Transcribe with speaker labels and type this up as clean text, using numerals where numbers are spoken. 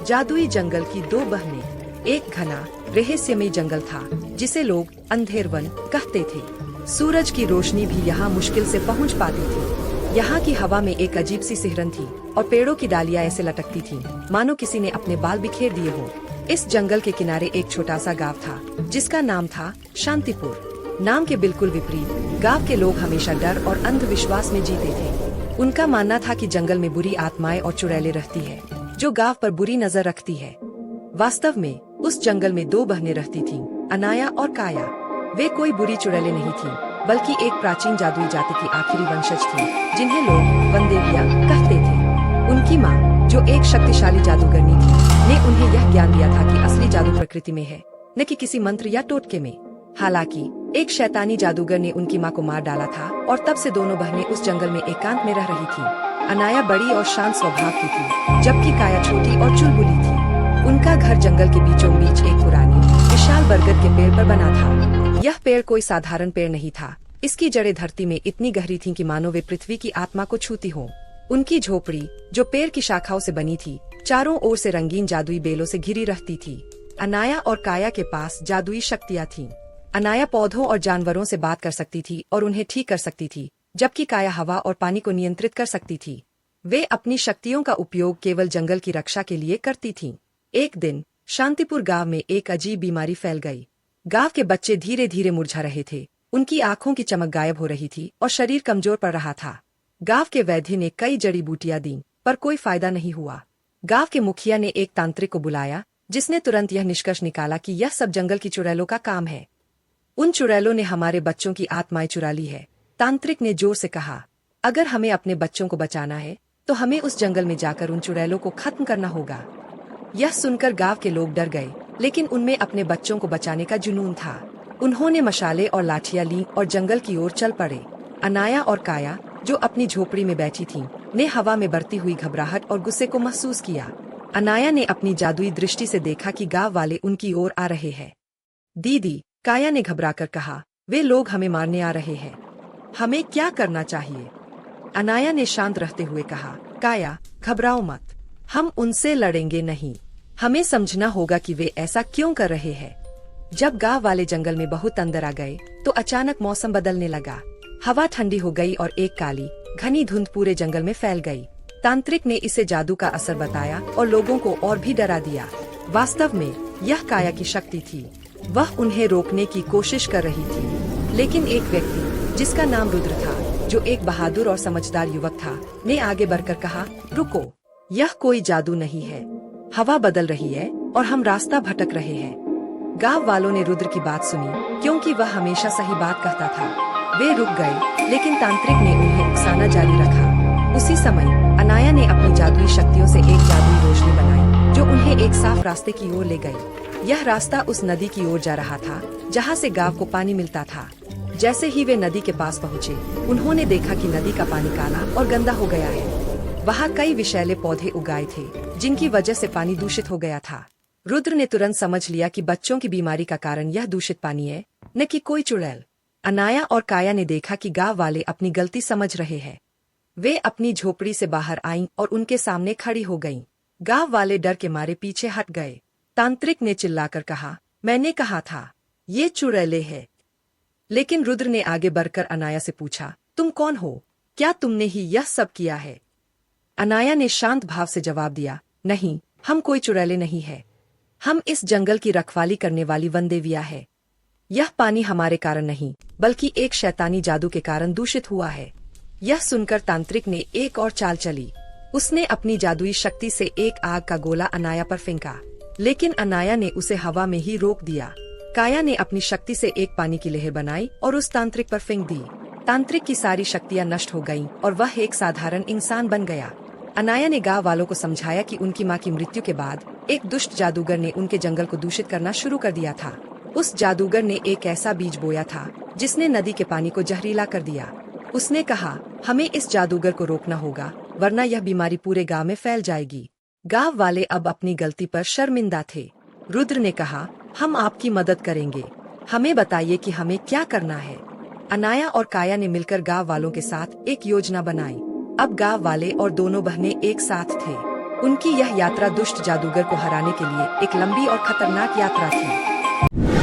Speaker 1: जादुई जंगल की दो बहनें। एक घना रहस्यमय जंगल था जिसे लोग अंधेर वन कहते थे। सूरज की रोशनी भी यहाँ मुश्किल से पहुँच पाती थी। यहाँ की हवा में एक अजीब सी सिहरन थी और पेड़ों की डालियाँ ऐसे लटकती थीं, मानो किसी ने अपने बाल बिखेर दिए हो। इस जंगल के किनारे एक छोटा सा गांव था जिसका नाम था शांतिपुर। नाम के बिल्कुल विपरीत गांव के लोग हमेशा डर और अंधविश्वास में जीते थे। उनका मानना था कि जंगल में बुरी आत्माएं और चुड़ैलें रहती है जो गांव पर बुरी नजर रखती है। वास्तव में उस जंगल में दो बहनें रहती थीं, अनाया और काया। वे कोई बुरी चुड़ैलें नहीं थीं, बल्कि एक प्राचीन जादुई जाति की आखिरी वंशज थीं, जिन्हें लोग वंदेविया कहते थे। उनकी माँ, जो एक शक्तिशाली जादूगरनी थी, ने उन्हें यह ज्ञान दिया था कि असली जादू प्रकृति में है, न कि किसी मंत्र या टोटके में। हालांकि एक शैतानी जादूगर ने उनकी माँ को मार डाला था और तब से दोनों बहनें उस जंगल में एकांत में रह रही थीं। अनाया बड़ी और शांत स्वभाव की थी, जबकि काया छोटी और चुलबुली थी। उनका घर जंगल के बीचों बीच एक पुरानी विशाल बरगद के पेड़ पर बना था। यह पेड़ कोई साधारण पेड़ नहीं था। इसकी जड़ें धरती में इतनी गहरी थीं कि मानो वे पृथ्वी की आत्मा को छूती हों। उनकी झोपड़ी, जो पेड़ की शाखाओं से बनी थी, चारों ओर से रंगीन जादुई बेलों से घिरी रहती थी। अनाया और काया के पास जादुई शक्तियाँ थीं। अनाया पौधों और जानवरों से बात कर सकती थी और उन्हें ठीक कर सकती थी, जबकि काया हवा और पानी को नियंत्रित कर सकती थी। वे अपनी शक्तियों का उपयोग केवल जंगल की रक्षा के लिए करती थीं। एक दिन शांतिपुर गांव में एक अजीब बीमारी फैल गई। गांव के बच्चे धीरे धीरे मुरझा रहे थे, उनकी आंखों की चमक गायब हो रही थी और शरीर कमजोर पड़ रहा था। गांव के वैद्य ने कई जड़ी बूटियां दीं, पर कोई फायदा नहीं हुआ। गांव के मुखिया ने एक तांत्रिक को बुलाया, जिसने तुरंत यह निष्कर्ष निकाला कि यह सब जंगल की चुड़ैलों का काम है। उन चुड़ैलों ने हमारे बच्चों की आत्माएं चुरा ली है, तांत्रिक ने जोर से कहा। अगर हमें अपने बच्चों को बचाना है तो हमें उस जंगल में जाकर उन चुड़ैलों को खत्म करना होगा। यह सुनकर गांव के लोग डर गए, लेकिन उनमें अपने बच्चों को बचाने का जुनून था। उन्होंने मशाले और लाठियां लीं और जंगल की ओर चल पड़े। अनाया और काया, जो अपनी झोपड़ी में बैठी थीं, ने हवा में बढ़ती हुई घबराहट और गुस्से को महसूस किया। अनाया ने अपनी जादुई दृष्टि से देखा कि गांव वाले उनकी ओर आ रहे हैं। दीदी, काया ने घबराकर कहा, वे लोग हमें मारने आ रहे हैं। हमें क्या करना चाहिए? अनाया ने शांत रहते हुए कहा, काया, घबराओ मत, हम उनसे लड़ेंगे नहीं। हमें समझना होगा कि वे ऐसा क्यों कर रहे हैं। जब गांव वाले जंगल में बहुत अंदर आ गए तो अचानक मौसम बदलने लगा। हवा ठंडी हो गई और एक काली घनी धुंध पूरे जंगल में फैल गई। तांत्रिक ने इसे जादू का असर बताया और लोगों को और भी डरा दिया। वास्तव में यह काया की शक्ति थी। वह उन्हें रोकने की कोशिश कर रही थी, लेकिन एक व्यक्ति, जिसका नाम रुद्र था, जो एक बहादुर और समझदार युवक था, ने आगे बढ़कर कहा, रुको, यह कोई जादू नहीं है। हवा बदल रही है और हम रास्ता भटक रहे हैं। गांव वालों ने रुद्र की बात सुनी, क्योंकि वह हमेशा सही बात कहता था। वे रुक गए, लेकिन तांत्रिक ने उन्हें उकसाना जारी रखा। उसी समय अनाया ने अपनी जादुई शक्तियों से एक जादुई रोशनी बनाई, जो उन्हें एक साफ रास्ते की ओर ले गई। यह रास्ता उस नदी की ओर जा रहा था, जहाँ से गांव को पानी मिलता था। जैसे ही वे नदी के पास पहुँचे, उन्होंने देखा कि नदी का पानी काला और गंदा हो गया है। वहाँ कई विषैले पौधे उगाए थे, जिनकी वजह से पानी दूषित हो गया था। रुद्र ने तुरंत समझ लिया कि बच्चों की बीमारी का कारण यह दूषित पानी है, न कि कोई चुड़ैल। अनाया और काया ने देखा कि गांव वाले अपनी गलती समझ रहे हैं। वे अपनी झोपड़ी से बाहर आईं और उनके सामने खड़ी हो गईं। गांव वाले डर के मारे पीछे हट गए। तांत्रिक ने चिल्लाकर कहा, मैंने कहा था, ये चुड़ैलें हैं। लेकिन रुद्र ने आगे बढ़कर अनाया से पूछा, तुम कौन हो? क्या तुमने ही यह सब किया है? अनाया ने शांत भाव से जवाब दिया, नहीं, हम कोई चुड़ैलें नहीं है। हम इस जंगल की रखवाली करने वाली वंदेविया है। यह पानी हमारे कारण नहीं, बल्कि एक शैतानी जादू के कारण दूषित हुआ है। यह सुनकर तांत्रिक ने एक और चाल चली। उसने अपनी जादुई शक्ति से एक आग का गोला अनाया पर फेंका, लेकिन अनाया ने उसे हवा में ही रोक दिया। काया ने अपनी शक्ति से एक पानी की लहर बनाई और उस तांत्रिक पर फेंक दी। तांत्रिक की सारी शक्तियां नष्ट हो गईं और वह एक साधारण इंसान बन गया। अनाया ने गांव वालों को समझाया कि उनकी मां की मृत्यु के बाद एक दुष्ट जादूगर ने उनके जंगल को दूषित करना शुरू कर दिया था। उस जादूगर ने एक ऐसा बीज बोया था जिसने नदी के पानी को जहरीला कर दिया। उसने कहा, हमें इस जादूगर को रोकना होगा, वरना यह बीमारी पूरे गांव में फैल जाएगी। गांव वाले अब अपनी गलती पर शर्मिंदा थे। रुद्र ने कहा, हम आपकी मदद करेंगे, हमें बताइए कि हमें क्या करना है। अनाया और काया ने मिलकर गांव वालों के साथ एक योजना बनाई। अब गांव वाले और दोनों बहनें एक साथ थे। उनकी यह यात्रा दुष्ट जादूगर को हराने के लिए एक लंबी और खतरनाक यात्रा थी।